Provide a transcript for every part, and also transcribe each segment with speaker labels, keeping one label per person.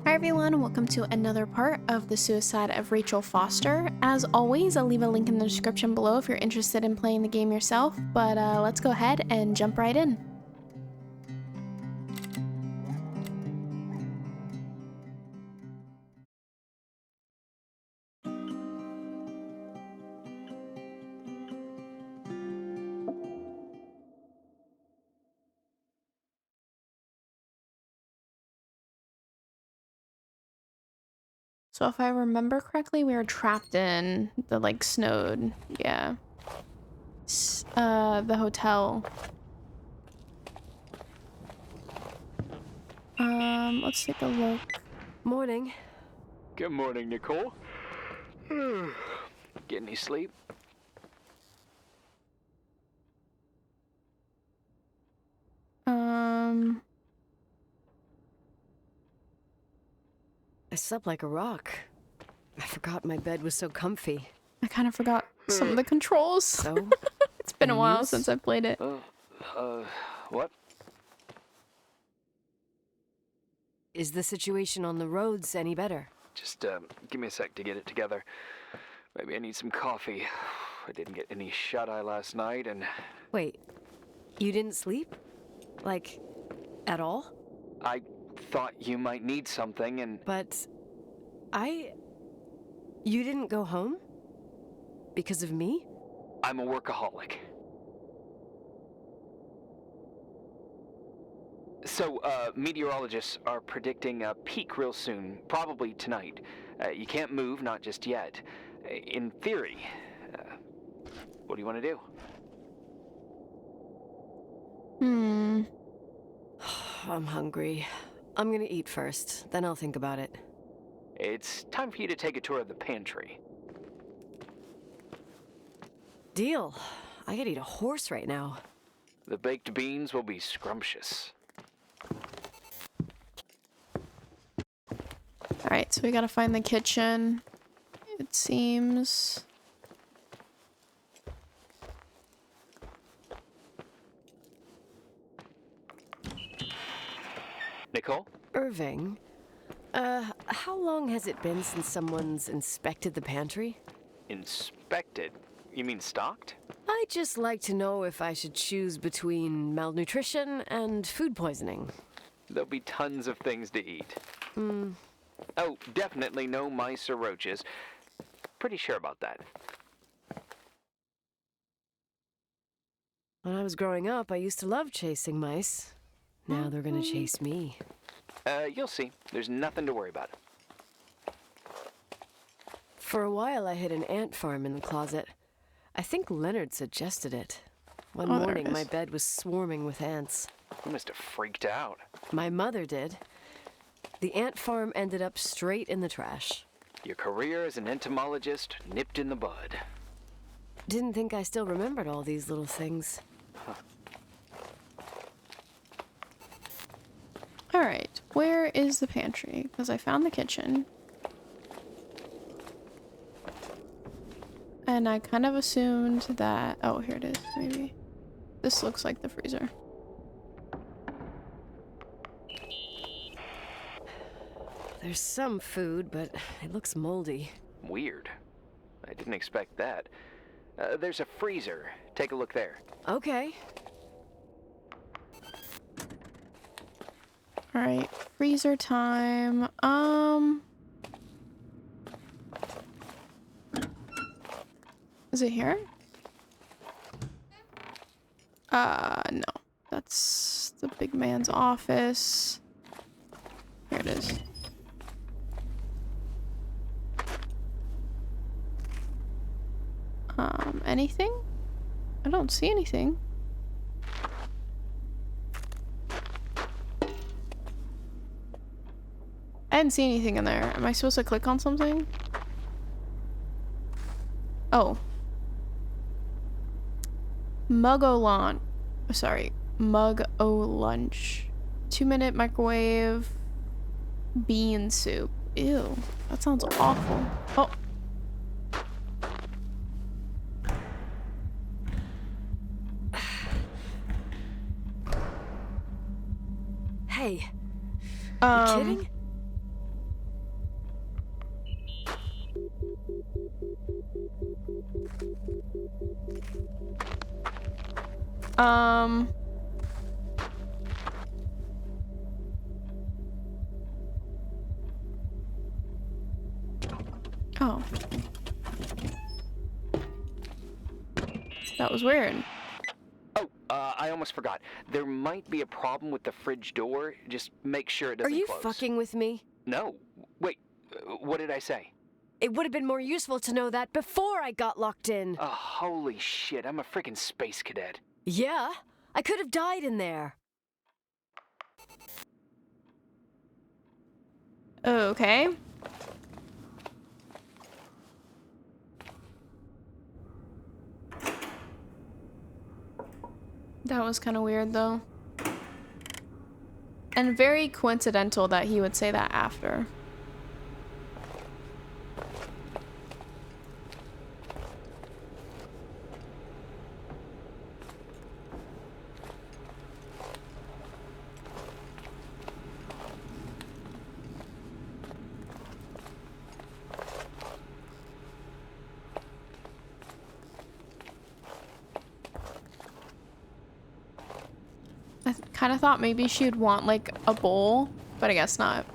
Speaker 1: Hi everyone, welcome to another part of The Suicide of Rachel Foster. As always, I'll leave a link in the description below if you're interested in playing the game yourself, but let's go ahead and jump right in. So if I remember correctly, we were trapped in the snowed, yeah, the hotel. Let's take a look.
Speaker 2: Morning.
Speaker 3: Good morning, Nicole. Get any sleep?
Speaker 2: I slept like a rock. I forgot my bed was so comfy.
Speaker 1: I kind of forgot some of the controls.
Speaker 2: So?
Speaker 1: It's been a while since I played it.
Speaker 3: What?
Speaker 2: Is the situation on the roads any better?
Speaker 3: Just, give me a sec to get it together. Maybe I need some coffee. I didn't get any shut-eye last night, and...
Speaker 2: Wait, you didn't sleep? Like, at all?
Speaker 3: I thought you might need something, and...
Speaker 2: But... You didn't go home? Because of me?
Speaker 3: I'm a workaholic. So, meteorologists are predicting a peak real soon, probably tonight. You can't move, not just yet. In theory. What do you want to do?
Speaker 2: I'm hungry. I'm gonna eat first, then I'll think about it.
Speaker 3: It's time for you to take a tour of the pantry.
Speaker 2: Deal. I could eat a horse right now.
Speaker 3: The baked beans will be scrumptious.
Speaker 1: Alright, so we gotta find the kitchen, it seems.
Speaker 3: Nicole?
Speaker 2: Irving, how long has it been since someone's inspected the pantry?
Speaker 3: Inspected? You mean stocked?
Speaker 2: I'd just like to know if I should choose between malnutrition and food poisoning.
Speaker 3: There'll be tons of things to eat. Oh, definitely no mice or roaches. Pretty sure about that.
Speaker 2: When I was growing up, I used to love chasing mice. Now they're gonna chase me.
Speaker 3: You'll see. There's nothing to worry about.
Speaker 2: For a while, I hid an ant farm in the closet. I think Leonard suggested it. One morning, my bed was swarming with ants.
Speaker 3: You must have freaked out.
Speaker 2: My mother did. The ant farm ended up straight in the trash.
Speaker 3: Your career as an entomologist nipped in the bud.
Speaker 2: Didn't think I still remembered all these little things.
Speaker 1: Alright, where is the pantry? Because I found the kitchen. And I kind of assumed that... Oh, here it is, maybe. This looks like the freezer.
Speaker 2: There's some food, but it looks moldy.
Speaker 3: Weird. I didn't expect that. There's a freezer. Take a look there.
Speaker 2: Okay.
Speaker 1: Alright, freezer time. Is it here? No. That's the big man's office. Here it is. Anything? I don't see anything. I didn't see anything in there. Am I supposed to click on something? Oh. Mugolon. Sorry, mug o lunch. 2-minute microwave bean soup. Ew, that sounds awful. Oh.
Speaker 2: Hey, you kidding?
Speaker 1: Oh. That was weird.
Speaker 3: Oh, I almost forgot. There might be a problem with the fridge door. Just make sure it
Speaker 2: Are
Speaker 3: doesn't
Speaker 2: you
Speaker 3: close.
Speaker 2: fucking with me?
Speaker 3: No. Wait, what did I say?
Speaker 2: It would have been more useful to know that before I got locked in.
Speaker 3: Oh, holy shit, I'm a freaking space cadet.
Speaker 2: Yeah, I could have died in there.
Speaker 1: Okay. That was kind of weird, though. And very coincidental that he would say that after. I kind of thought maybe she'd want like a bowl, but I guess not.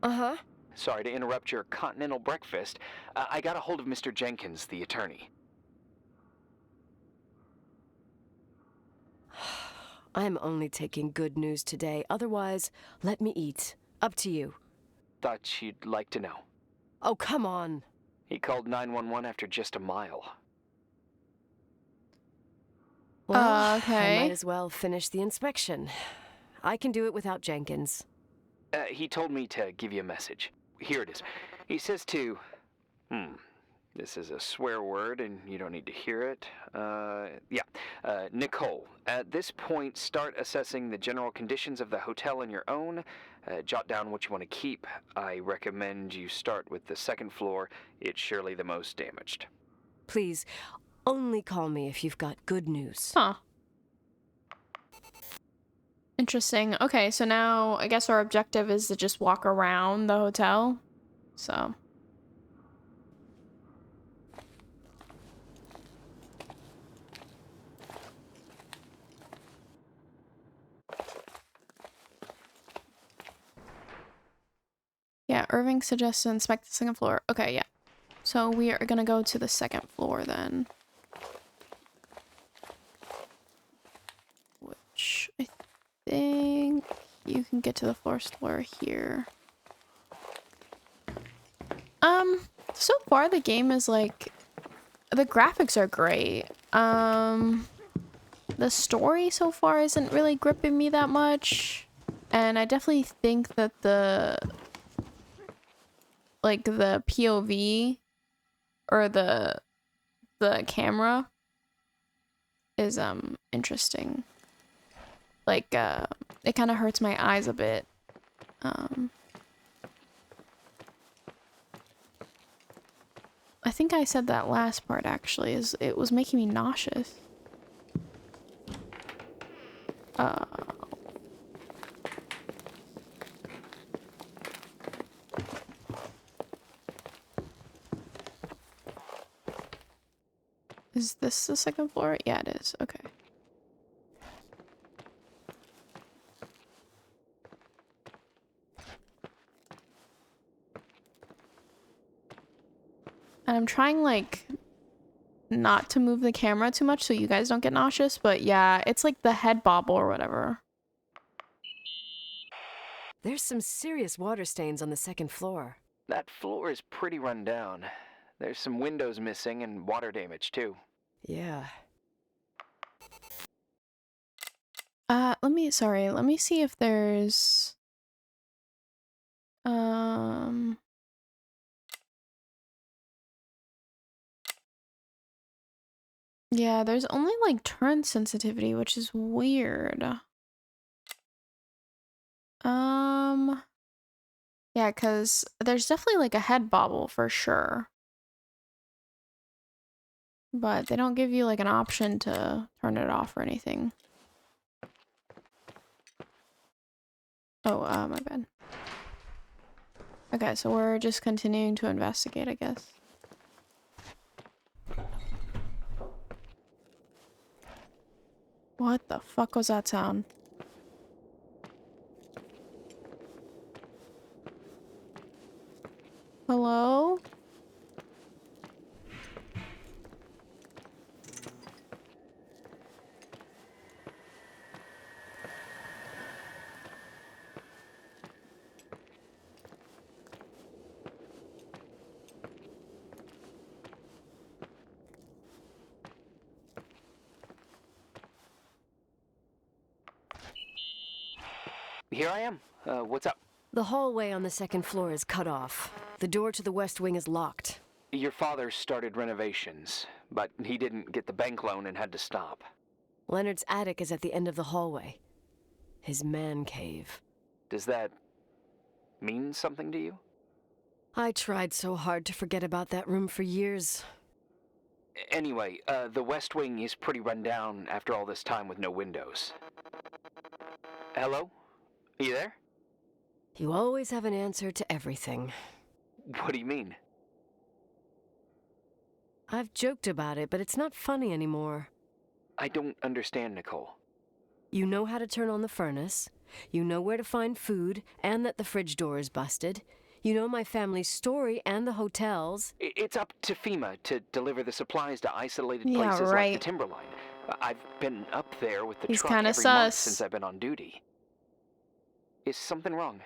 Speaker 2: Uh-huh.
Speaker 3: Sorry to interrupt your continental breakfast. I got a hold of Mr. Jenkins, the attorney.
Speaker 2: I'm only taking good news today. Otherwise, let me eat. Up to you.
Speaker 3: Thought you'd like to know.
Speaker 2: Oh, come on.
Speaker 3: He called 911 after just a mile.
Speaker 2: Well,
Speaker 1: Okay.
Speaker 2: I might as well finish the inspection. I can do it without Jenkins.
Speaker 3: He told me to give you a message. Here it is. He says to... This is a swear word, and you don't need to hear it. Nicole, at this point, start assessing the general conditions of the hotel on your own. Jot down what you want to keep. I recommend you start with the second floor. It's surely the most damaged.
Speaker 2: Please, only call me if you've got good news.
Speaker 1: Huh. Interesting. Okay, so now I guess our objective is to just walk around the hotel. So. Yeah, Irving suggests to inspect the second floor. Okay, yeah. So we are gonna go to the second floor then. Which I think you can get to the first floor here. So far the game is like, the graphics are great. The story so far isn't really gripping me that much. And I definitely think that the POV or the camera is interesting. Like it kind of hurts my eyes a bit. I think I said that last part actually, is it was making me nauseous. Is this the second floor? Yeah, it is. Okay. And I'm trying like not to move the camera too much so you guys don't get nauseous, but yeah, it's like the head bobble or whatever.
Speaker 2: There's some serious water stains on the second floor.
Speaker 3: That floor is pretty run down. There's some windows missing and water damage, too.
Speaker 2: Yeah.
Speaker 1: Let me see if there's... Yeah, there's only like turn sensitivity, which is weird. Yeah, because there's definitely like a head bobble for sure. But they don't give you like an option to turn it off or anything. Oh, my bad. Okay, so we're just continuing to investigate, I guess. What the fuck was that sound? Hello?
Speaker 3: Here I am. What's up?
Speaker 2: The hallway on the second floor is cut off. The door to the west wing is locked.
Speaker 3: Your father started renovations, but he didn't get the bank loan and had to stop.
Speaker 2: Leonard's attic is at the end of the hallway. His man cave.
Speaker 3: Does that mean something to you?
Speaker 2: I tried so hard to forget about that room for years.
Speaker 3: Anyway, the west wing is pretty run down after all this time with no windows. Hello? Are you there?
Speaker 2: You always have an answer to everything.
Speaker 3: What do you mean?
Speaker 2: I've joked about it, but it's not funny anymore.
Speaker 3: I don't understand, Nicole.
Speaker 2: You know how to turn on the furnace. You know where to find food, and that the fridge door is busted. You know my family's story and the hotel's.
Speaker 3: It's up to FEMA to deliver the supplies to isolated
Speaker 1: Yeah,
Speaker 3: places
Speaker 1: right.
Speaker 3: like the Timberline. I've been up there with the
Speaker 1: He's
Speaker 3: truck
Speaker 1: kinda
Speaker 3: every month
Speaker 1: sus.
Speaker 3: since I've been on duty. Is something wrong?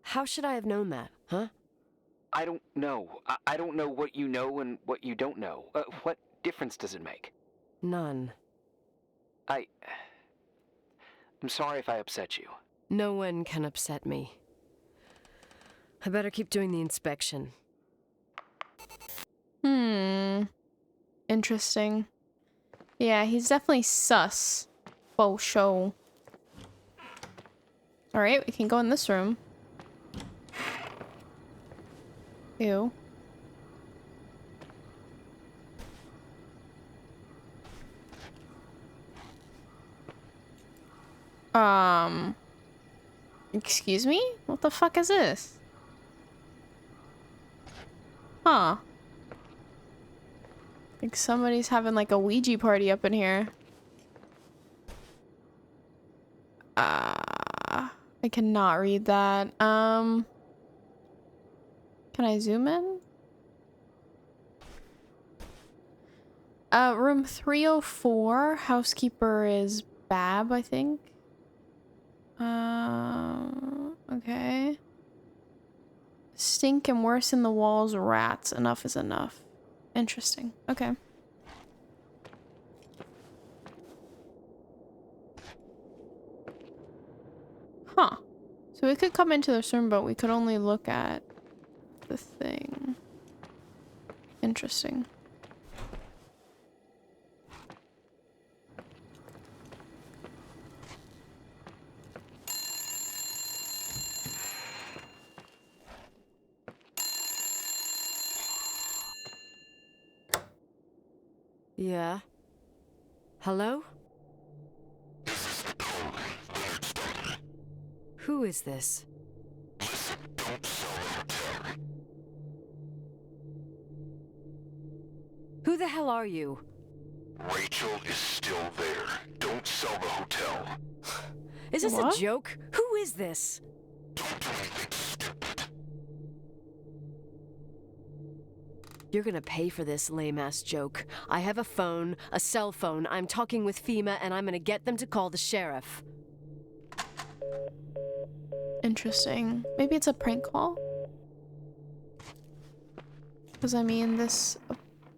Speaker 2: How should I have known that, huh?
Speaker 3: I don't know. I don't know what you know and what you don't know. What difference does it make?
Speaker 2: None.
Speaker 3: I'm sorry if I upset you.
Speaker 2: No one can upset me. I better keep doing the inspection.
Speaker 1: Interesting. Yeah, he's definitely sus. Faux show. Alright, we can go in this room. Ew. Excuse me? What the fuck is this? Huh. Like somebody's having like a Ouija party up in here. I cannot read that. Can I zoom in? Room 304. Housekeeper is Bab, I think. Okay. Stink and worse in the walls, rats. Enough is enough. Interesting. Okay. Huh. So we could come into this room, but we could only look at the thing. Interesting.
Speaker 2: Yeah? Hello?
Speaker 4: This is Nicole, Leonard's daughter.
Speaker 2: Who is this?
Speaker 4: Listen, don't sell the hotel.
Speaker 2: Who the hell are you?
Speaker 4: Rachel is still there. Don't sell the hotel.
Speaker 2: Is this
Speaker 1: What?
Speaker 2: a joke? Who is this?
Speaker 4: Don't do anything stupid.
Speaker 2: You're gonna pay for this lame-ass joke. I have a phone, a cell phone. I'm talking with FEMA, and I'm gonna get them to call the sheriff.
Speaker 1: Interesting. Maybe it's a prank call? Because, I mean, this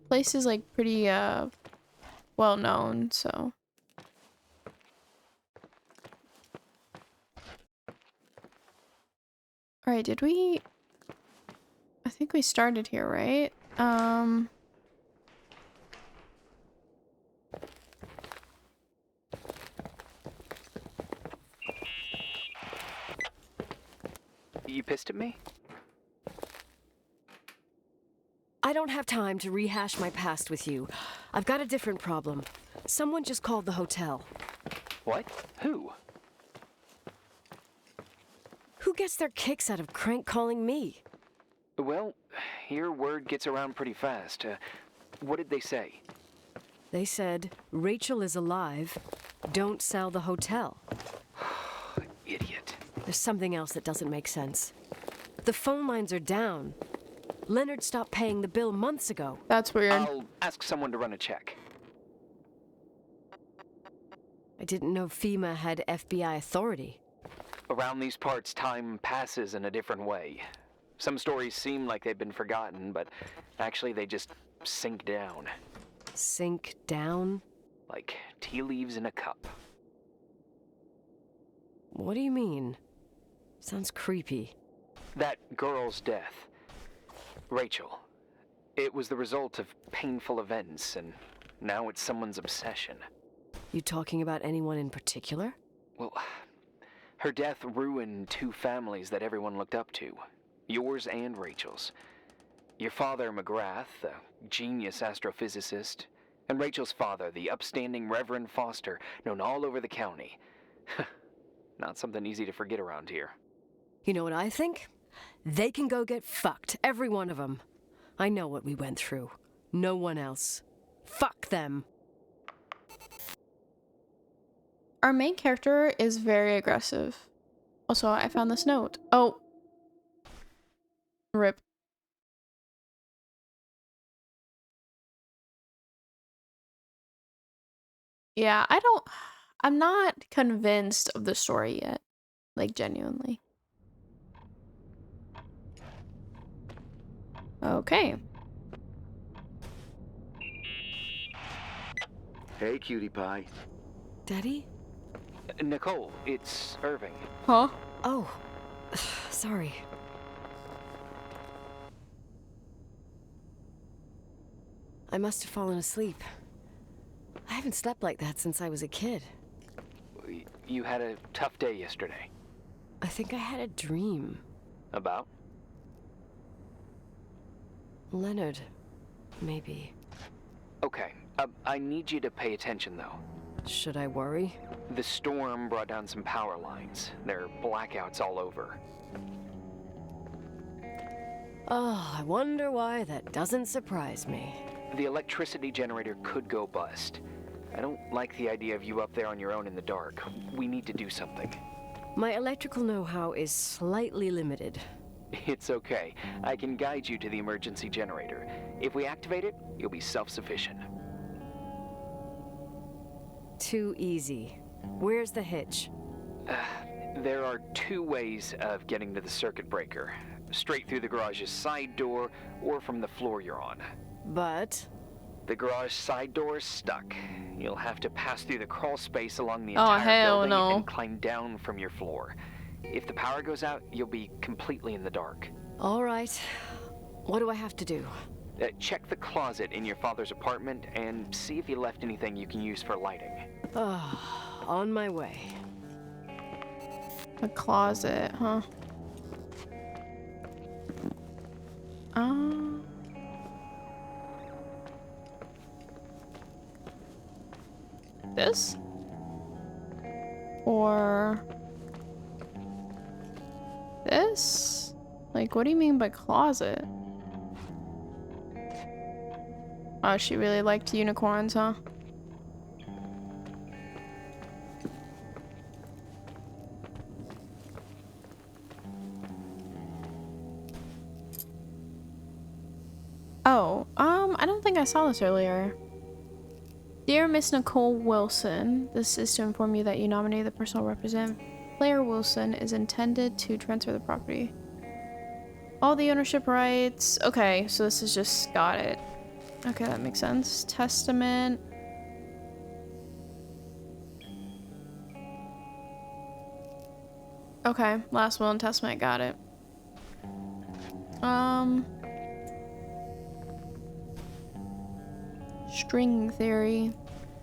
Speaker 1: place is, like, pretty, well known, so... Alright, did we... I think we started here, right?
Speaker 3: You pissed at me?
Speaker 2: I don't have time to rehash my past with you. I've got a different problem. Someone just called the hotel.
Speaker 3: What? Who?
Speaker 2: Who gets their kicks out of crank calling me?
Speaker 3: Well, here word gets around pretty fast. What did they say?
Speaker 2: They said, Rachel is alive. Don't sell the hotel.
Speaker 3: Idiot.
Speaker 2: There's something else that doesn't make sense. The phone lines are down. Leonard stopped paying the bill months ago.
Speaker 1: That's weird.
Speaker 3: I'll ask someone to run a check.
Speaker 2: I didn't know FEMA had FBI authority.
Speaker 3: Around these parts, time passes in a different way. Some stories seem like they've been forgotten, but actually they just sink down.
Speaker 2: Sink down?
Speaker 3: Like tea leaves in a cup.
Speaker 2: What do you mean? Sounds creepy.
Speaker 3: That girl's death. Rachel. It was the result of painful events, and now it's someone's obsession.
Speaker 2: You talking about anyone in particular?
Speaker 3: Well, her death ruined two families that everyone looked up to. Yours and Rachel's. Your father, McGrath, a genius astrophysicist, and Rachel's father, the upstanding Reverend Foster, known all over the county. Not something easy to forget around here.
Speaker 2: You know what I think? They can go get fucked, every one of them. I know what we went through. No one else. Fuck them.
Speaker 1: Our main character is very aggressive. Also, I found this note. Oh. Rip. Yeah, I'm not convinced of the story yet. Like, genuinely. Okay.
Speaker 5: Hey, cutie pie.
Speaker 2: Daddy?
Speaker 3: Nicole, it's Irving.
Speaker 1: Huh?
Speaker 2: Oh. Sorry. I must have fallen asleep. I haven't slept like that since I was a kid.
Speaker 3: You had a tough day yesterday.
Speaker 2: I think I had a dream.
Speaker 3: About?
Speaker 2: Leonard, maybe.
Speaker 3: Okay, I need you to pay attention, though.
Speaker 2: Should I worry?
Speaker 3: The storm brought down some power lines. There are blackouts all over.
Speaker 2: Oh, I wonder why that doesn't surprise me.
Speaker 3: The electricity generator could go bust. I don't like the idea of you up there on your own in the dark. We need to do something.
Speaker 2: My electrical know-how is slightly limited.
Speaker 3: It's okay. I can guide you to the emergency generator. If we activate it, you'll be self-sufficient.
Speaker 2: Too easy. Where's the hitch?
Speaker 3: There are two ways of getting to the circuit breaker. Straight through the garage's side door, or from the floor you're on.
Speaker 2: But...
Speaker 3: The garage side door is stuck. You'll have to pass through the crawl space along the
Speaker 1: Oh,
Speaker 3: entire
Speaker 1: hell
Speaker 3: building
Speaker 1: no.
Speaker 3: and climb down from your floor. If the power goes out, you'll be completely in the dark.
Speaker 2: all right. What do I have to do?
Speaker 3: Check the closet in your father's apartment and see if he left anything you can use for lighting.
Speaker 2: On my way.
Speaker 1: The closet, huh? This? Or this? Like, what do you mean by closet? Oh, she really liked unicorns, huh? Oh, I don't think I saw this earlier. Dear Miss Nicole Wilson, this is to inform you that you nominated the personal representative. Player Wilson is intended to transfer the property. All the ownership rights. Okay, so this is just got it. Okay, that makes sense. Testament. Okay, last will and testament, got it. String theory.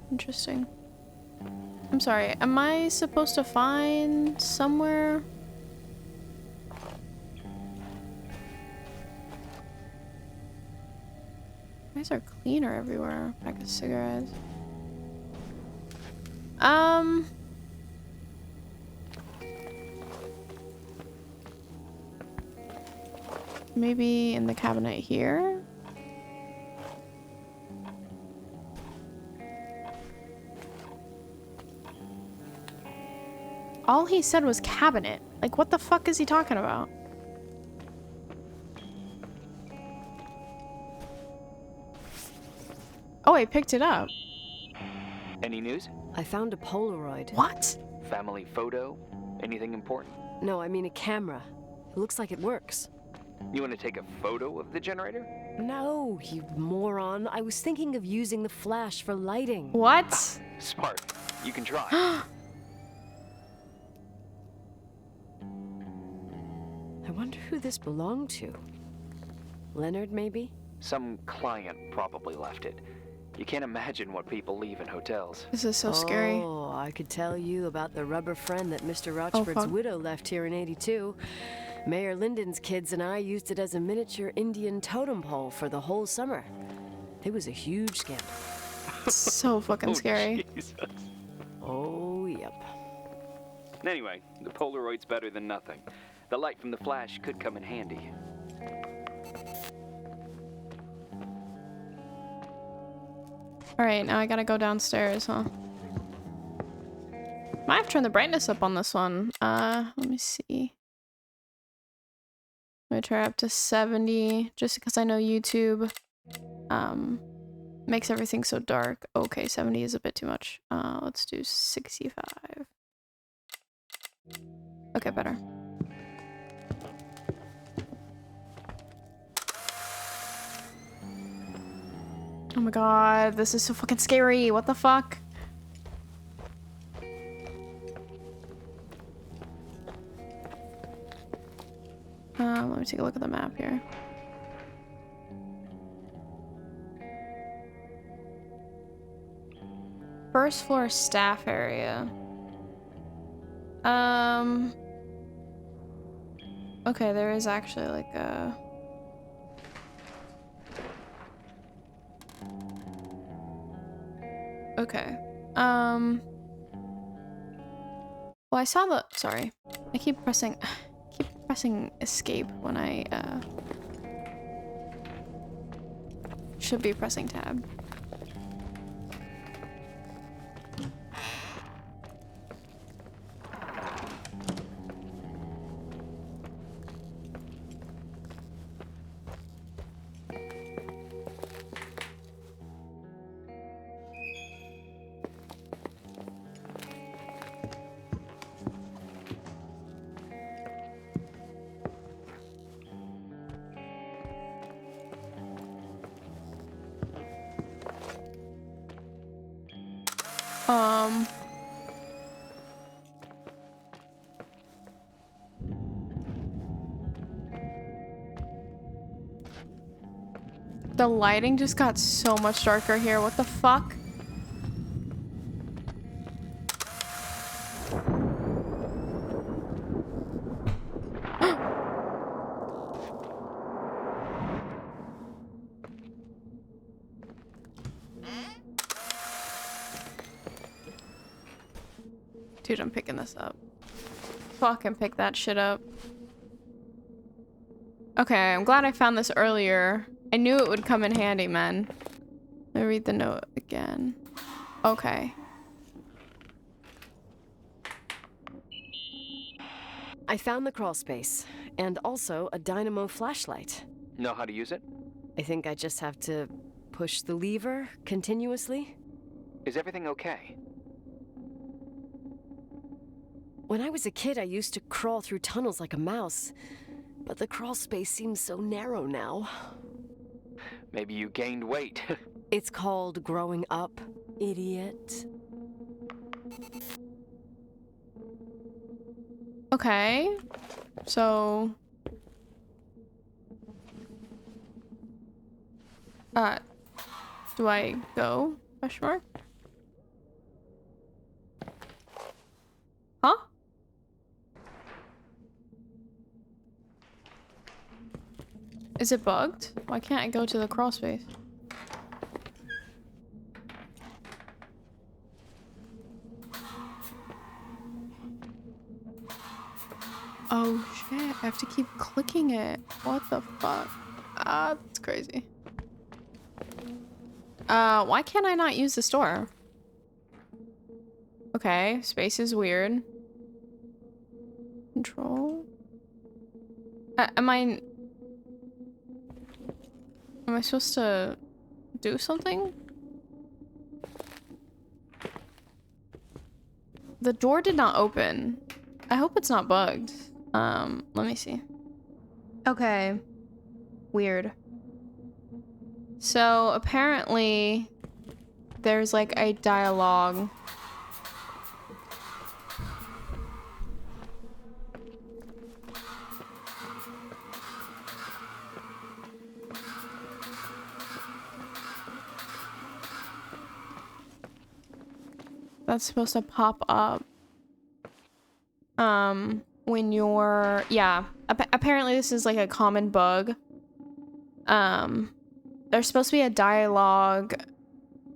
Speaker 1: Interesting. I'm sorry, am I supposed to find somewhere? These are cleaner everywhere. Pack of cigarettes. Maybe in the cabinet here? All he said was cabinet. Like, what the fuck is he talking about? Oh, I picked it up.
Speaker 3: Any news?
Speaker 2: I found a Polaroid.
Speaker 1: What?
Speaker 3: Family photo? Anything important?
Speaker 2: No, I mean a camera. It looks like it works.
Speaker 3: You want to take a photo of the generator?
Speaker 2: No, you moron. I was thinking of using the flash for lighting.
Speaker 1: What?
Speaker 3: Smart. You can try.
Speaker 2: I wonder who this belonged to. Leonard, maybe?
Speaker 3: Some client probably left it. You can't imagine what people leave in hotels.
Speaker 1: This is so scary.
Speaker 2: Oh, I could tell you about the rubber friend that Mr. Rochford's widow left here in '82. Mayor Lyndon's kids and I used it as a miniature Indian totem pole for the whole summer. It was a huge scandal.
Speaker 1: So fucking scary.
Speaker 3: Jesus.
Speaker 2: Oh, yep.
Speaker 3: Anyway, the Polaroid's better than nothing. The light from the flash could come in handy.
Speaker 1: Alright, now I gotta go downstairs, huh? Might have turned the brightness up on this one. Let me see. I'm gonna try up to 70, just because I know YouTube, makes everything so dark. Okay, 70 is a bit too much. Let's do 65. Okay, better. Oh my god, this is so fucking scary. What the fuck? Let me take a look at the map here. First floor staff area. Okay, there is actually like a... Okay. Well, I saw the... Sorry. I keep pressing escape when I, should be pressing tab. The lighting just got so much darker here. What the fuck? Dude, I'm picking this up. Fucking pick that shit up. Okay, I'm glad I found this earlier. I knew it would come in handy, man. Let me read the note again. Okay.
Speaker 2: I found the crawl space, and also a dynamo flashlight.
Speaker 3: Know how to use it?
Speaker 2: I think I just have to push the lever continuously.
Speaker 3: Is everything okay?
Speaker 2: When I was a kid, I used to crawl through tunnels like a mouse, but the crawl space seems so narrow now.
Speaker 3: Maybe you gained weight.
Speaker 2: It's called growing up, idiot.
Speaker 1: Okay. So... do I go? Question mark? Huh? Is it bugged? Why can't I go to the crawl space? Oh shit, I have to keep clicking it. What the fuck? Ah, that's crazy. Why can't I not use the store? Okay, space is weird. Control? Am I supposed to do something? The door did not open. I hope it's not bugged. Let me see. Okay. Weird. So apparently there's like a dialogue. That's supposed to pop up. When you're, yeah, apparently this is like a common bug. There's supposed to be a dialogue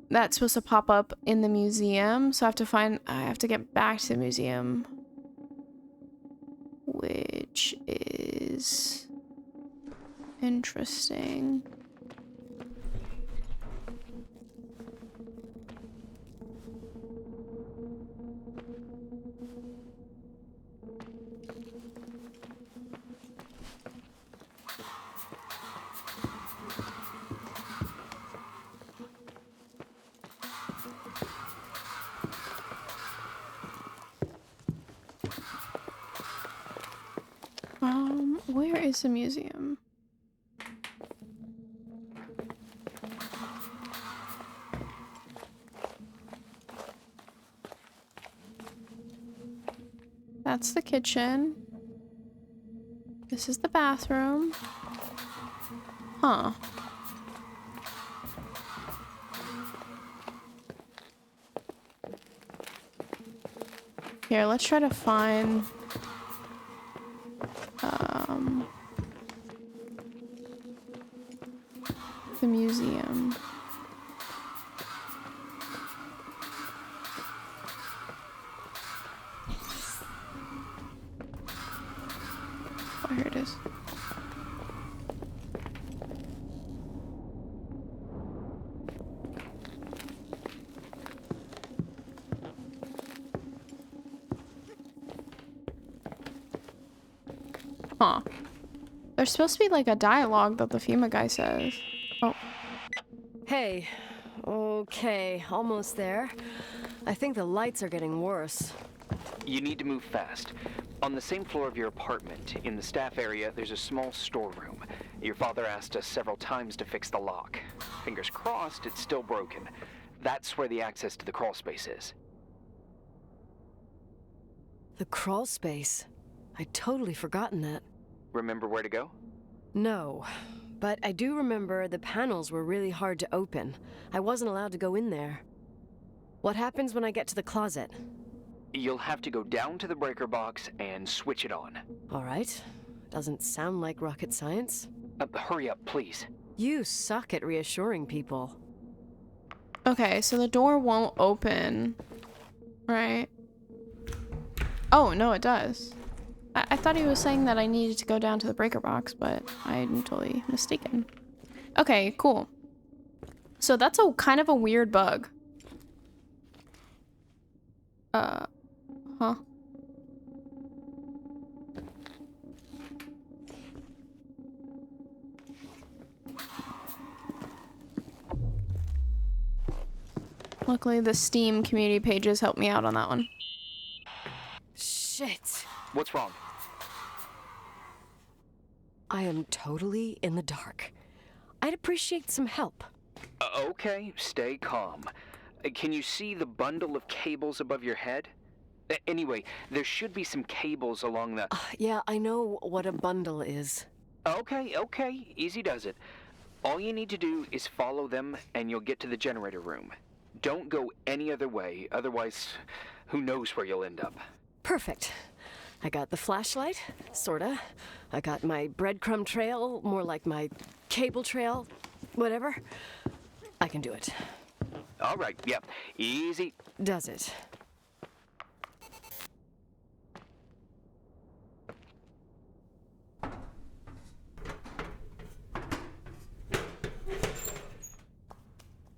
Speaker 1: that's supposed to pop up in the museum, so I have to get back to the museum, which is interesting. Where is the museum? That's the kitchen. This is the bathroom. Huh. Here, let's try to find the museum. Oh, here it is. Huh. There's supposed to be like a dialogue that the FEMA guy says. Oh.
Speaker 2: Hey. Okay, almost there. I think the lights are getting worse.
Speaker 3: You need to move fast. On the same floor of your apartment, in the staff area, there's a small storeroom. Your father asked us several times to fix the lock. Fingers crossed, it's still broken. That's where the access to the crawl space is.
Speaker 2: The crawl space? I'd totally forgotten that.
Speaker 3: Remember where to go?
Speaker 2: No, but I do remember the panels were really hard to open. I wasn't allowed to go in there. What happens when I get to the closet?
Speaker 3: You'll have to go down to the breaker box and switch it on.
Speaker 2: All right. Doesn't sound like rocket science.
Speaker 3: Hurry up, please.
Speaker 2: You suck at reassuring people.
Speaker 1: Okay, so the door won't open, right? Oh, no, it does. I thought he was saying that I needed to go down to the breaker box, but I'm totally mistaken. Okay, cool. So that's a kind of a weird bug. Huh? Luckily, the Steam community pages helped me out on that one.
Speaker 2: Shit.
Speaker 3: What's wrong?
Speaker 2: I am totally in the dark. I'd appreciate some help.
Speaker 3: Okay, stay calm. Can you see the bundle of cables above your head? Anyway, there should be some cables along the...
Speaker 2: Yeah, I know what a bundle is.
Speaker 3: Okay, easy does it. All you need to do is follow them and you'll get to the generator room. Don't go any other way, otherwise, who knows where you'll end up.
Speaker 2: Perfect. I got the flashlight, sorta. I got my breadcrumb trail, more like my cable trail, whatever. I can do it.
Speaker 3: All right, yeah, easy.
Speaker 2: Does it?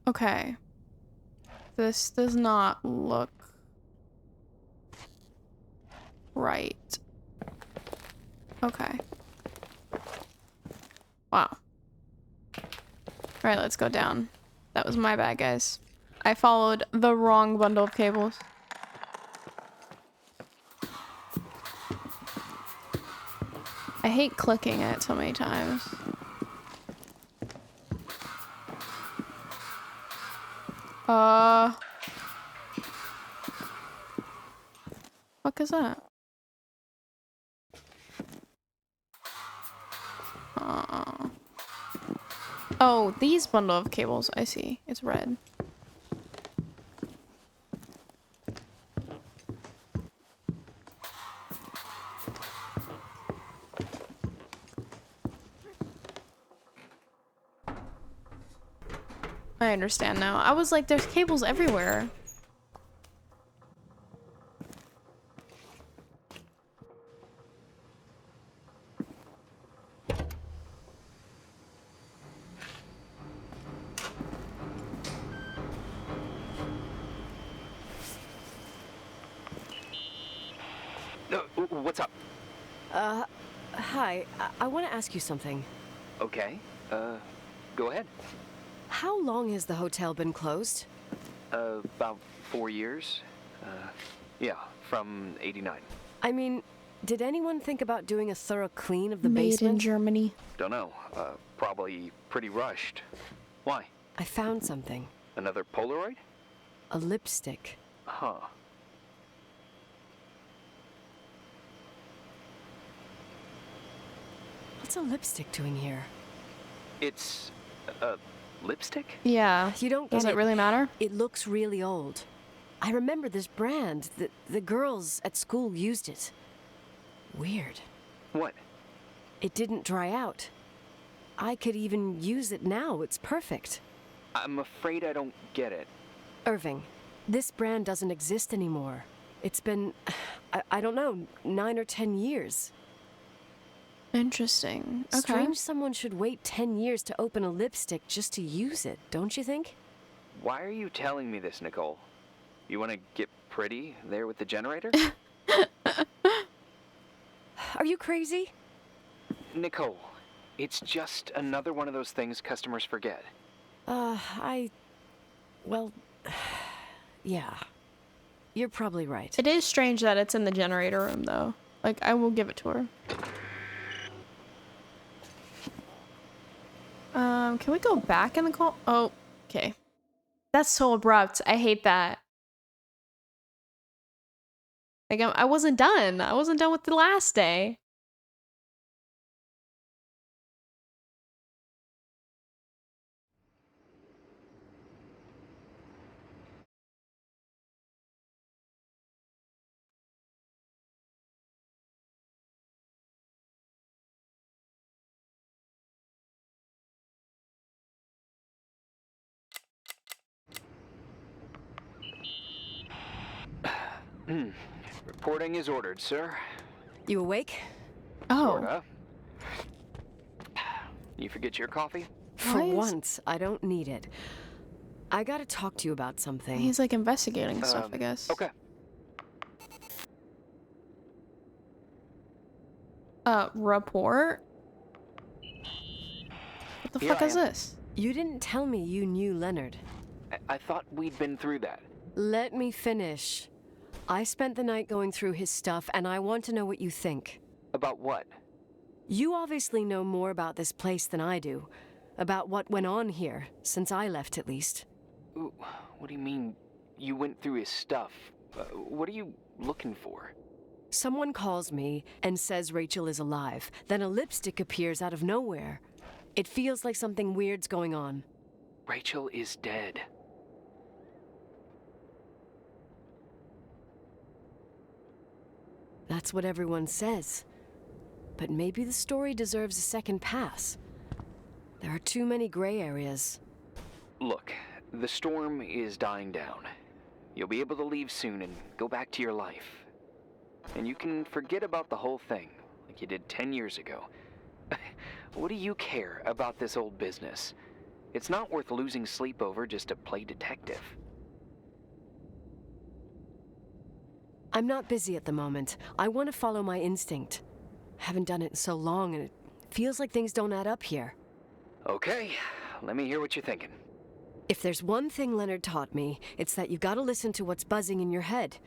Speaker 1: Okay. This does not look right. Okay. Wow. Alright, let's go down. That was my bad, guys. I followed the wrong bundle of cables. I hate clicking it so many times. Fuck is that? Oh, these bundle of cables. I see. It's red. I understand now. I was like, there's cables everywhere.
Speaker 3: What's up?
Speaker 2: Hi. I want to ask you something.
Speaker 3: Okay, go ahead.
Speaker 2: How long has the hotel been closed?
Speaker 3: About 4 years. Yeah, from 89.
Speaker 2: I mean, did anyone think about doing a thorough clean of the
Speaker 1: Made
Speaker 2: basement?
Speaker 1: in Germany.
Speaker 3: Don't know, probably pretty rushed. Why?
Speaker 2: I found something.
Speaker 3: Another Polaroid?
Speaker 2: A lipstick.
Speaker 3: Huh.
Speaker 2: What's a lipstick doing here?
Speaker 3: It's, lipstick?
Speaker 1: Yeah.
Speaker 2: You don't get
Speaker 1: Does it really matter?
Speaker 2: It looks really old. I remember this brand. The girls at school used it. Weird.
Speaker 3: What?
Speaker 2: It didn't dry out. I could even use it now. It's perfect.
Speaker 3: I'm afraid I don't get it.
Speaker 2: Irving, this brand doesn't exist anymore. It's been, I don't know, 9 or 10 years.
Speaker 1: Interesting. Okay.
Speaker 2: Strange someone should wait 10 years to open a lipstick just to use it, don't you think?
Speaker 3: Why are you telling me this, Nicole? You want to get pretty there with the generator?
Speaker 2: Are you crazy?
Speaker 3: Nicole, it's just another one of those things customers forget.
Speaker 2: Well, yeah. You're probably right.
Speaker 1: It is strange that it's in the generator room, though. Like, I will give it to her. Can we go back in the call? Oh, okay. That's so abrupt. I hate that. Like, I wasn't done. I wasn't done with the last day.
Speaker 3: Reporting is ordered, sir.
Speaker 2: You awake?
Speaker 1: Oh.
Speaker 3: Sorta. You forget your coffee?
Speaker 2: For
Speaker 1: Why is-
Speaker 2: once, I don't need it. I gotta talk to you about something.
Speaker 1: He's like investigating stuff, I guess.
Speaker 3: Okay.
Speaker 1: Report? What the
Speaker 3: Here
Speaker 1: fuck
Speaker 3: I
Speaker 1: is
Speaker 3: am.
Speaker 1: this?
Speaker 2: You didn't tell me you knew Leonard.
Speaker 3: I thought we'd been through that.
Speaker 2: Let me finish. I spent the night going through his stuff, and I want to know what you think.
Speaker 3: About what?
Speaker 2: You obviously know more about this place than I do. About what went on here, since I left at least.
Speaker 3: Ooh, what do you mean, you went through his stuff? What are you looking for?
Speaker 2: Someone calls me and says Rachel is alive. Then a lipstick appears out of nowhere. It feels like something weird's going on.
Speaker 3: Rachel is dead.
Speaker 2: That's what everyone says. But maybe the story deserves a second pass. There are too many gray areas.
Speaker 3: Look, the storm is dying down. You'll be able to leave soon and go back to your life. And you can forget about the whole thing, like you did 10 years ago. What do you care about this old business? It's not worth losing sleep over just to play detective.
Speaker 2: I'm not busy at the moment. I want to follow my instinct. Haven't done it in so long, and it feels like things don't add up here.
Speaker 3: Okay, let me hear what you're thinking.
Speaker 2: If there's one thing Leonard taught me, it's that you gotta listen to what's buzzing in your head.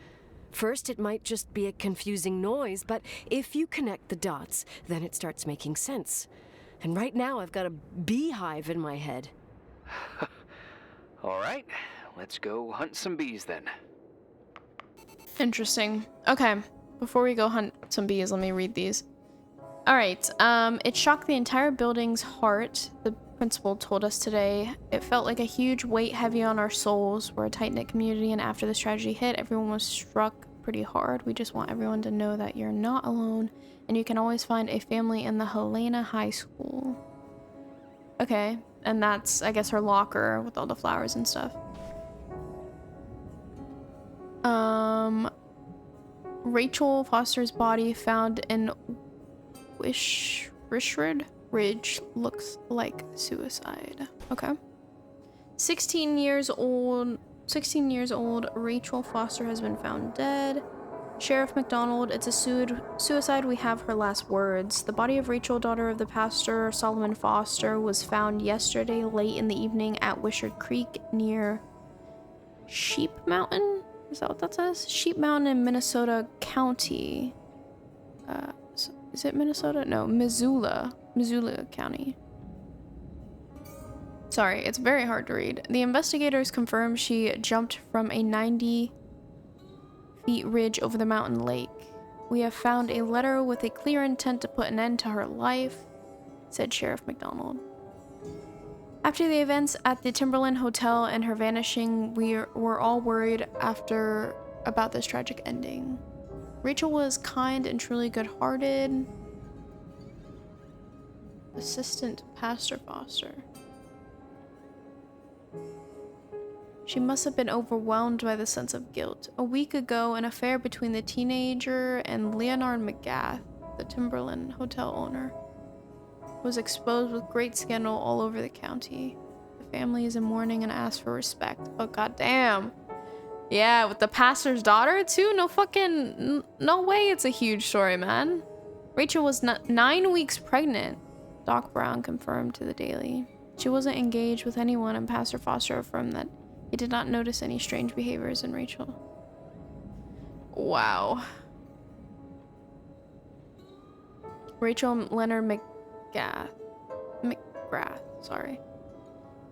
Speaker 2: First, it might just be a confusing noise, but if you connect the dots, then it starts making sense. And right now, I've got a beehive in my head.
Speaker 3: All right, let's go hunt some bees then.
Speaker 1: Interesting. Okay, before we go hunt some bees, let me read these. All right, it shocked the entire building's heart, the principal told us today. It felt like a huge weight heavy on our souls. We're a tight-knit community, and after this tragedy hit, everyone was struck pretty hard. We just want everyone to know that you're not alone, and you can always find a family in the Helena High School. Okay, and that's, I guess, her locker with all the flowers and stuff. Rachel Foster's body found in Wishred Ridge looks like suicide. Okay. 16 years old, Rachel Foster has been found dead. Sheriff McDonald, it's a suicide. We have her last words. The body of Rachel, daughter of the pastor Solomon Foster, was found yesterday late in the evening at Wishard Creek near Sheep Mountain. Is that what that says? Sheep Mountain in Minnesota County. Is it Minnesota? No, Missoula County. Sorry, it's very hard to read. The investigators confirmed she jumped from a 90-feet ridge over the mountain lake. We have found a letter with a clear intent to put an end to her life, said Sheriff McDonald. After the events at the Timberland Hotel and her vanishing, we were all worried about this tragic ending. Rachel was kind and truly good-hearted. Assistant Pastor Foster. She must have been overwhelmed by the sense of guilt. A week ago, an affair between the teenager and Leonard McGath, the Timberland Hotel owner, was exposed with great scandal all over the county. The family is in mourning and asks for respect. Oh, goddamn. Yeah, with the pastor's daughter, too? No way it's a huge story, man. Rachel was 9 weeks pregnant, Doc Brown confirmed to the Daily. She wasn't engaged with anyone, and Pastor Foster affirmed that he did not notice any strange behaviors in Rachel. Wow. Rachel Leonard McGrath, sorry.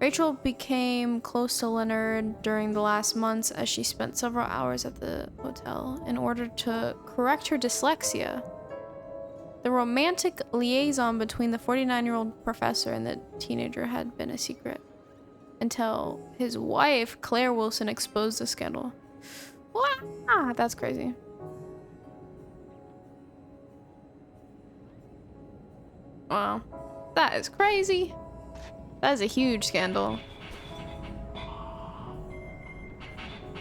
Speaker 1: Rachel became close to Leonard during the last months as she spent several hours at the hotel in order to correct her dyslexia. The romantic liaison between the 49-year-old professor and the teenager had been a secret until his wife, Claire Wilson, exposed the scandal. Wow, that's crazy. Wow, that is crazy. That is a huge scandal.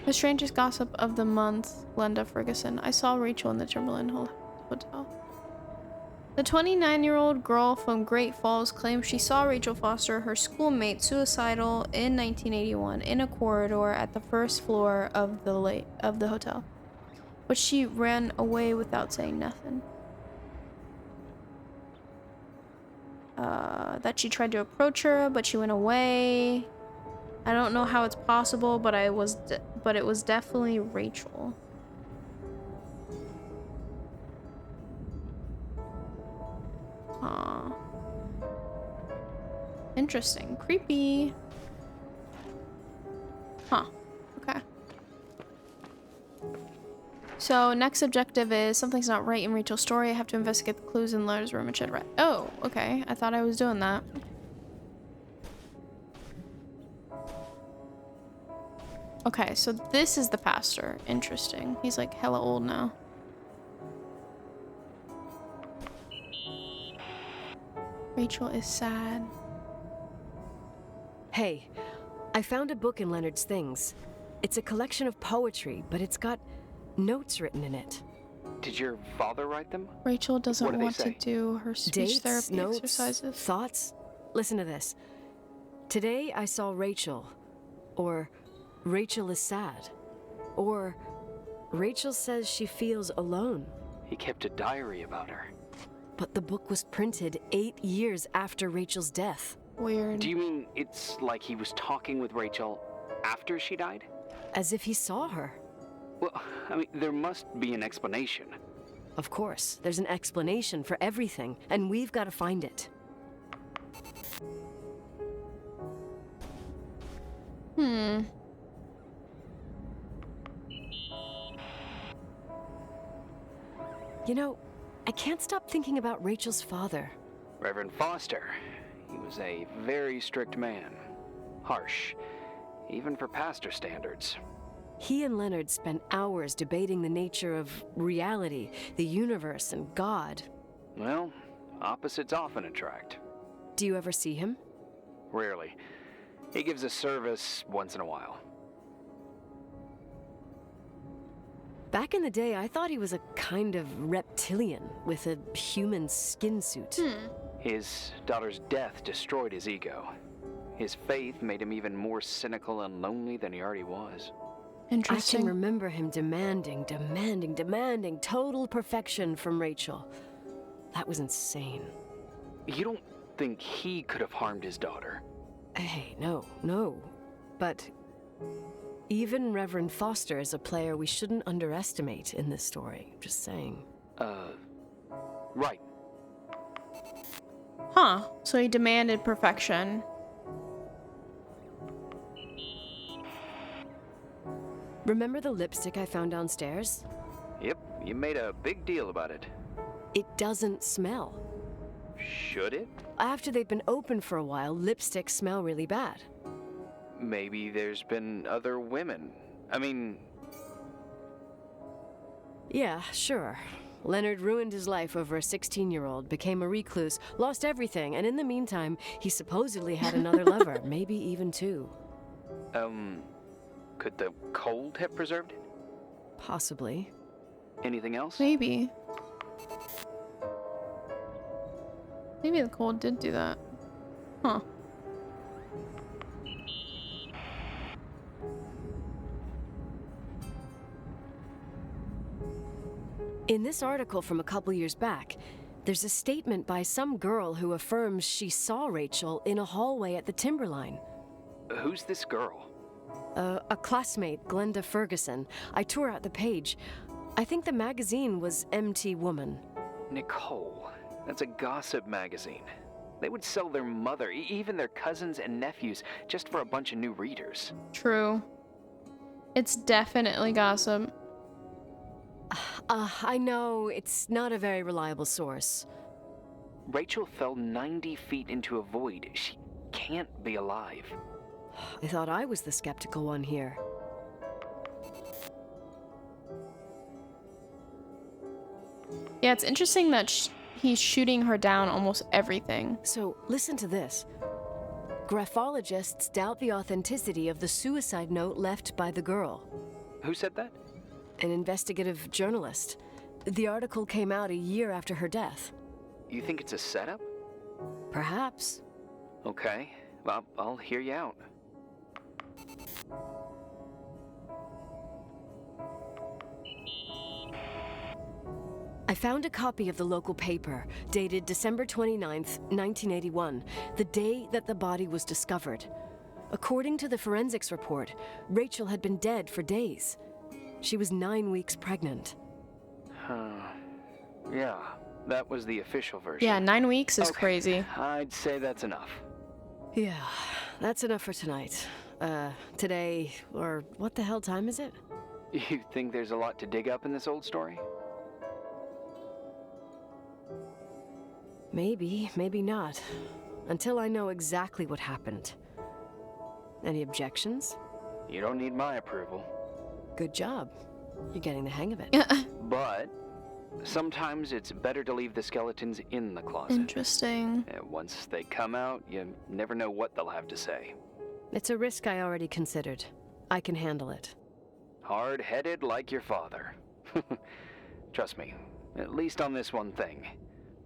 Speaker 1: The strangest gossip of the month, Glenda Ferguson. I saw Rachel in the Timberland Hotel. The 29-year-old girl from Great Falls claims she saw Rachel Foster, her schoolmate, suicidal in 1981 in a corridor at the first floor of the hotel, but she ran away without saying nothing. That she tried to approach her, but she went away. I don't know how it's possible, but it was definitely Rachel. Huh. Interesting. Creepy. Huh. Okay. So next objective is something's not right in Rachel's story. I have to investigate the clues in Leonard's room and shed red. Oh, okay. I thought I was doing that. Okay, so this is the pastor. Interesting. He's like hella old now. Rachel is sad.
Speaker 2: Hey, I found a book in Leonard's things. It's a collection of poetry, but it's got notes written in it.
Speaker 3: Did your father write them?
Speaker 1: Rachel doesn't
Speaker 3: What do they
Speaker 1: want to
Speaker 3: say?
Speaker 1: do her speech
Speaker 2: Dates,
Speaker 1: therapy
Speaker 2: notes,
Speaker 1: exercises.
Speaker 2: thoughts. Listen to this. Today I saw Rachel. Or Rachel is sad. Or Rachel says she feels alone.
Speaker 3: He kept a diary about her.
Speaker 2: But the book was printed 8 years after Rachel's death.
Speaker 1: Weird.
Speaker 3: Do you mean it's like he was talking with Rachel after she died?
Speaker 2: As if he saw her.
Speaker 3: Well, I mean, there must be an explanation.
Speaker 2: Of course, there's an explanation for everything, and we've got to find it. You know, I can't stop thinking about Rachel's father.
Speaker 3: Reverend Foster. He was a very strict man. Harsh, even for pastor standards.
Speaker 2: He and Leonard spent hours debating the nature of reality, the universe, and God.
Speaker 3: Well, opposites often attract.
Speaker 2: Do you ever see him?
Speaker 3: Rarely. He gives a service once in a while.
Speaker 2: Back in the day, I thought he was a kind of reptilian with a human skin suit.
Speaker 3: His daughter's death destroyed his ego. His faith made him even more cynical and lonely than he already was.
Speaker 1: Interesting.
Speaker 2: I can remember him demanding total perfection from Rachel. That was insane.
Speaker 3: You don't think he could have harmed his daughter?
Speaker 2: Hey, no. But even Reverend Foster is a player we shouldn't underestimate in this story. Just saying.
Speaker 3: Right.
Speaker 1: Huh. So he demanded perfection.
Speaker 2: Remember the lipstick I found downstairs?
Speaker 3: Yep, you made a big deal about it.
Speaker 2: It doesn't smell.
Speaker 3: Should it?
Speaker 2: After they've been open for a while, lipsticks smell really bad.
Speaker 3: Maybe there's been other women. I mean...
Speaker 2: Yeah, sure. Leonard ruined his life over a 16-year-old, became a recluse, lost everything, and in the meantime, he supposedly had another lover, maybe even two.
Speaker 3: Could the cold have preserved it?
Speaker 2: Possibly.
Speaker 3: Anything else?
Speaker 1: Maybe. Maybe the cold did do that. Huh.
Speaker 2: In this article from a couple years back, there's a statement by some girl who affirms she saw Rachel in a hallway at the Timberline.
Speaker 3: Who's this girl?
Speaker 2: A classmate, Glenda Ferguson. I tore out the page. I think the magazine was MT Woman.
Speaker 3: Nicole. That's a gossip magazine. They would sell their mother, even their cousins and nephews, just for a bunch of new readers.
Speaker 1: True. It's definitely gossip.
Speaker 2: I know, it's not a very reliable source.
Speaker 3: Rachel fell 90 feet into a void. She can't be alive.
Speaker 2: I thought I was the skeptical one here.
Speaker 1: Yeah, it's interesting that he's shooting her down almost everything.
Speaker 2: So, listen to this. Graphologists doubt the authenticity of the suicide note left by the girl.
Speaker 3: Who said that?
Speaker 2: An investigative journalist. The article came out a year after her death.
Speaker 3: You think it's a setup?
Speaker 2: Perhaps.
Speaker 3: Okay, well, I'll hear you out.
Speaker 2: I found a copy of the local paper, dated December 29th, 1981, the day that the body was discovered. According to the forensics report, Rachel had been dead for days. She was 9 weeks pregnant.
Speaker 3: Yeah, that was the official version.
Speaker 1: Yeah, 9 weeks is
Speaker 3: Okay,
Speaker 1: crazy.
Speaker 3: I'd say that's enough.
Speaker 2: Yeah, that's enough for tonight. Today, or what the hell time is it?
Speaker 3: You think there's a lot to dig up in this old story?
Speaker 2: Maybe, maybe not. Until I know exactly what happened. Any objections?
Speaker 3: You don't need my approval.
Speaker 2: Good job. You're getting the hang of it.
Speaker 3: But sometimes it's better to leave the skeletons in the closet.
Speaker 1: Interesting.
Speaker 3: And once they come out, you never know what they'll have to say.
Speaker 2: It's a risk I already considered. I can handle it.
Speaker 3: Hard-headed like your father. Trust me, at least on this one thing.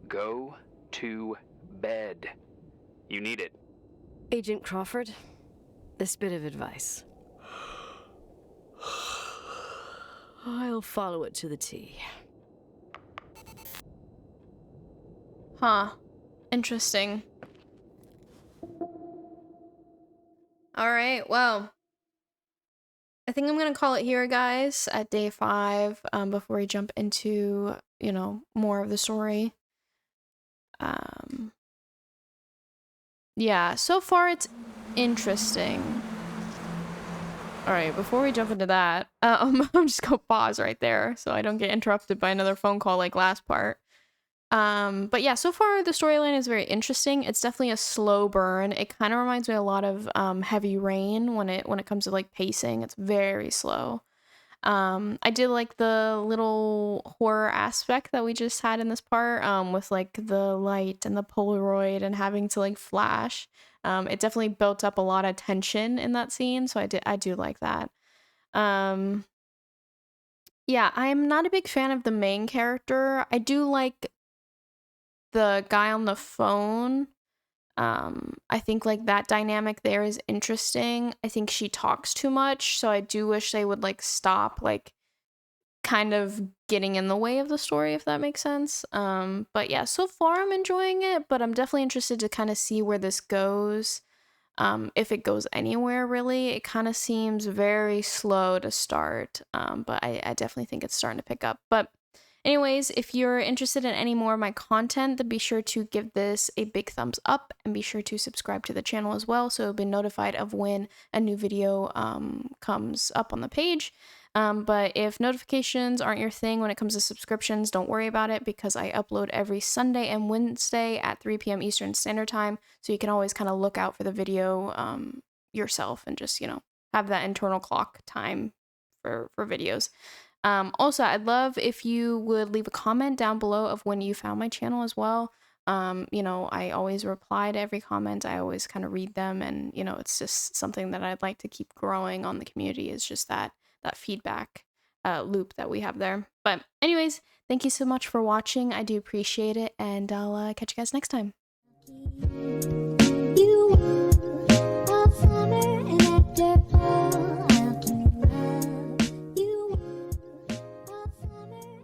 Speaker 3: Go to bed. You need it.
Speaker 2: Agent Crawford, this bit of advice. I'll follow it to the T.
Speaker 1: Huh. Interesting. Alright, well. I think I'm gonna call it here, guys, at day 5, before we jump into, you know, more of the story. Yeah, so far it's interesting. Alright, before we jump into that, I'm just gonna pause right there so I don't get interrupted by another phone call like last part. But yeah, so far the storyline is very interesting. It's definitely a slow burn. It kind of reminds me a lot of Heavy Rain when it comes to like pacing. It's very slow. I did like the little horror aspect that we just had in this part, with like the light and the Polaroid and having to like flash. It definitely built up a lot of tension in that scene, so I do like that. Yeah, I'm not a big fan of the main character. I do like the guy on the phone. I think like that dynamic there is interesting. I think she talks too much, so I do wish they would like stop like kind of getting in the way of the story, if that makes sense. But yeah, so far I'm enjoying it, but I'm definitely interested to kind of see where this goes. If it goes anywhere really. It kind of seems very slow to start, but I definitely think it's starting to pick up. But anyways, if you're interested in any more of my content, then be sure to give this a big thumbs up and be sure to subscribe to the channel as well so you'll be notified of when a new video comes up on the page. But if notifications aren't your thing when it comes to subscriptions, don't worry about it because I upload every Sunday and Wednesday at 3 p.m. Eastern Standard Time, so you can always kind of look out for the video yourself and just, you know, have that internal clock time for videos. Also, I'd love if you would leave a comment down below of when you found my channel as well. You know, I always reply to every comment. I always kind of read them, and, you know, it's just something that I'd like to keep growing on the community, is just that feedback loop that we have there. But anyways, thank you so much for watching. I do appreciate it, and I'll catch you guys next time.